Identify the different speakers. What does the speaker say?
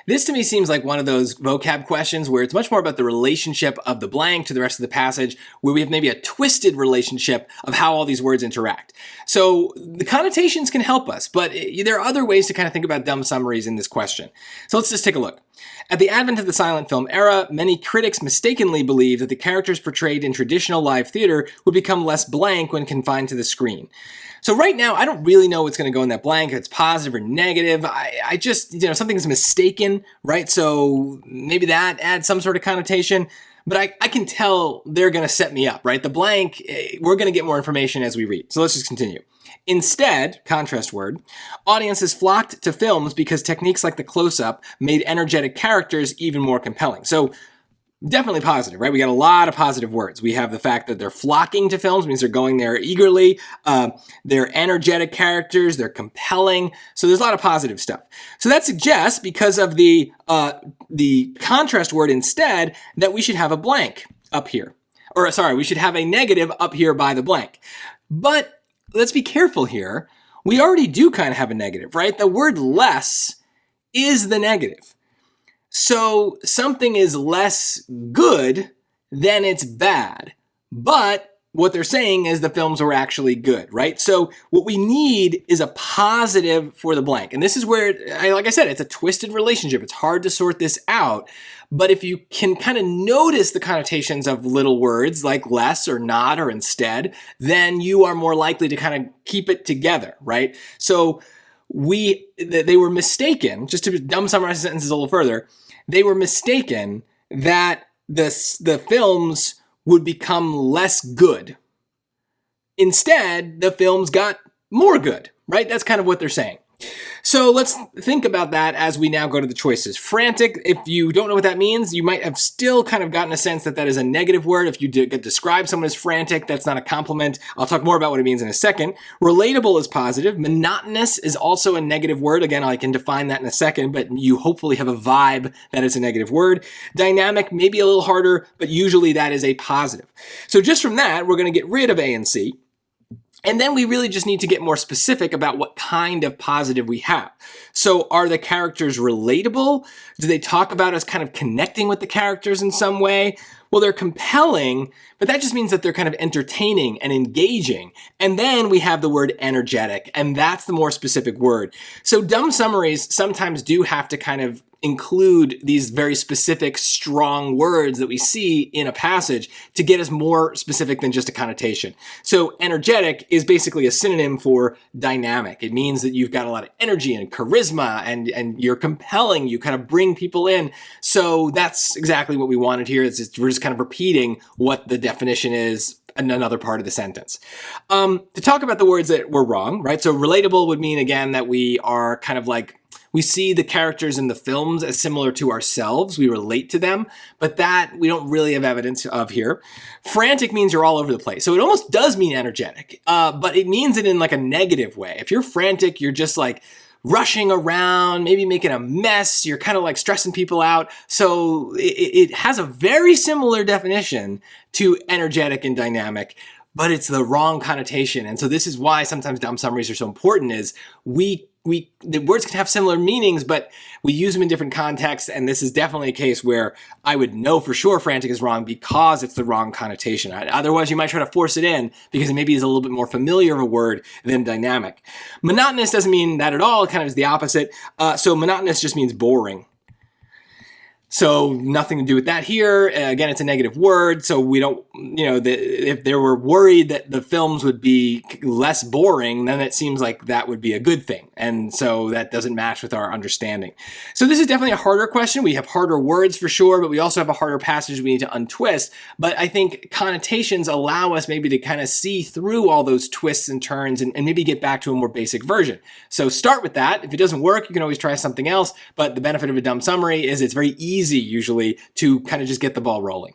Speaker 1: This to me seems like one of those vocab questions where it's much more about the relationship of the blank to the rest of the passage, where we have maybe a twisted relationship of how all these words interact. So the connotations can help us, but there are other ways to kind of think about dumb summaries in this question. So let's just take a look. At the advent of the silent film era, many critics mistakenly believed that the characters portrayed in traditional live theater would become less blank when confined to the screen. So right now, I don't really know what's going to go in that blank, if it's positive or negative. I just, something's mistaken, right? So maybe that adds some sort of connotation. But I can tell they're going to set me up, right? The blank, we're going to get more information as we read. So let's just continue. Instead, contrast word, audiences flocked to films because techniques like the close-up made energetic characters even more compelling. So definitely positive, right? We got a lot of positive words. We have the fact that they're flocking to films, means they're going there eagerly. They're energetic characters. They're compelling. So there's a lot of positive stuff. So that suggests, because of the contrast word instead, that we should have a blank up here. Or sorry, we should have a negative up here by the blank. But let's be careful here. We already do kind of have a negative, right? The word less is the negative. So something is less good than it's bad. But what they're saying is the films were actually good, right? So what we need is a positive for the blank. And this is where, like I said, it's a twisted relationship. It's hard to sort this out. But if you can kind of notice the connotations of little words like less or not or instead, then you are more likely to kind of keep it together, right? So they were mistaken, just to dumb summarize the sentences a little further, they were mistaken that the films would become less good. Instead, the films got more good, right? That's kind of what they're saying. So let's think about that as we now go to the choices. Frantic, if you don't know what that means, you might have still kind of gotten a sense that that is a negative word. If you describe someone as frantic, that's not a compliment. I'll talk more about what it means in a second. Relatable is positive. Monotonous is also a negative word. Again, I can define that in a second, but you hopefully have a vibe that it's a negative word. Dynamic, maybe a little harder, but usually that is a positive. So just from that, we're going to get rid of A and C. And then we really just need to get more specific about what kind of positive we have. So are the characters relatable? Do they talk about us kind of connecting with the characters in some way? Well, they're compelling, but that just means that they're kind of entertaining and engaging. And then we have the word energetic, and that's the more specific word. So dumb summaries sometimes do have to kind of include these very specific, strong words that we see in a passage to get us more specific than just a connotation. So energetic is basically a synonym for dynamic. It means that you've got a lot of energy and charisma and you're compelling, you kind of bring people in. So that's exactly what we wanted here. We're just kind of repeating what the definition is in another part of the sentence. To talk about the words that were wrong, right? So relatable would mean, again, that we are kind of like, we see the characters in the films as similar to ourselves. We relate to them, but that we don't really have evidence of here. Frantic means you're all over the place. So it almost does mean energetic, but it means it in like a negative way. If you're frantic, you're just like rushing around, maybe making a mess. You're kind of like stressing people out. So it has a very similar definition to energetic and dynamic, but it's the wrong connotation. And so this is why sometimes dumb summaries are so important, is the words can have similar meanings, but we use them in different contexts. And this is definitely a case where I would know for sure frantic is wrong because it's the wrong connotation. Otherwise, you might try to force it in because it maybe is a little bit more familiar of a word than dynamic. Monotonous doesn't mean that at all. It kind of is the opposite. So monotonous just means boring. So nothing to do with that here. Again, it's a negative word. So we don't, if they were worried that the films would be less boring, then it seems like that would be a good thing. And so that doesn't match with our understanding. So this is definitely a harder question. We have harder words for sure, but we also have a harder passage we need to untwist. But I think connotations allow us maybe to kind of see through all those twists and turns and maybe get back to a more basic version. So start with that. If it doesn't work, you can always try something else. But the benefit of a dumb summary is it's very easy usually to kind of just get the ball rolling.